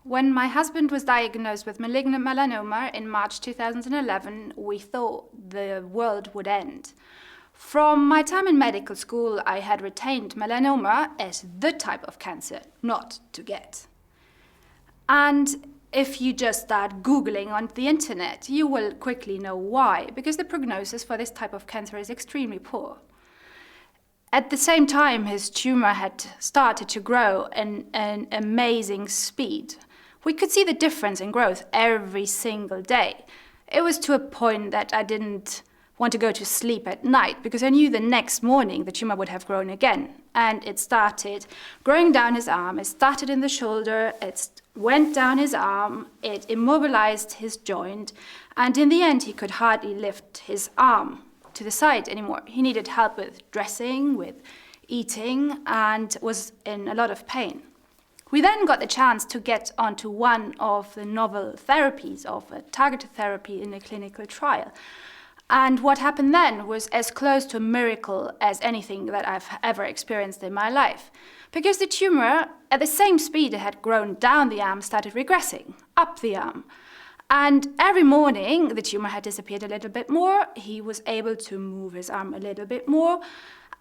When my husband was diagnosed with malignant melanoma in March 2011, we thought the world would end. From my time in medical school, I had retained melanoma as the type of cancer not to get. And if you just start Googling on the internet, you will quickly know why, because the prognosis for this type of cancer is extremely poor. At the same time, his tumor had started to grow in an amazing speed. We could see the difference in growth every single day. It was to a point that I didn't want to go to sleep at night because I knew the next morning the tumor would have grown again. And it started growing down his arm. It started in the shoulder. It went down his arm. It immobilized his joint. And in the end, he could hardly lift his arm to the side anymore. He needed help with dressing, with eating, and was in a lot of pain. We then got the chance to get onto one of the novel therapies of a targeted therapy in a clinical trial. And what happened then was as close to a miracle as anything that I've ever experienced in my life. Because the tumor, at the same speed it had grown down the arm, started regressing up the arm. And every morning, the tumor had disappeared a little bit more. He was able to move his arm a little bit more.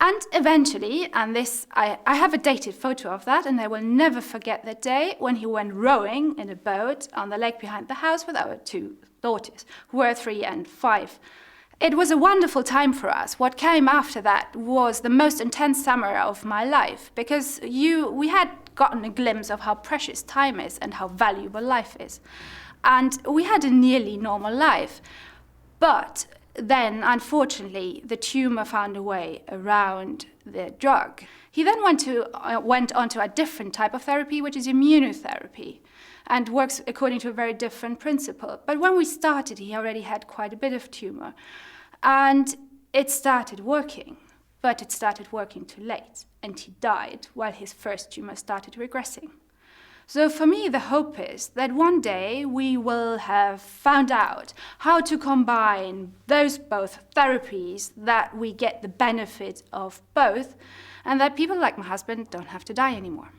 And eventually, and this, I have a dated photo of that, and I will never forget that day when he went rowing in a boat on the lake behind the house with our two daughters, who were 3 and 5. It was a wonderful time for us. What came after that was the most intense summer of my life, because we had gotten a glimpse of how precious time is and how valuable life is. And we had a nearly normal life. But then, unfortunately, the tumor found a way around the drug. He then went on to a different type of therapy, which is immunotherapy, and works according to a very different principle. But when we started, he already had quite a bit of tumor. And it started working, but it started working too late, and he died while his first tumor started regressing. So for me, the hope is that one day we will have found out how to combine those both therapies, that we get the benefit of both, and that people like my husband don't have to die anymore.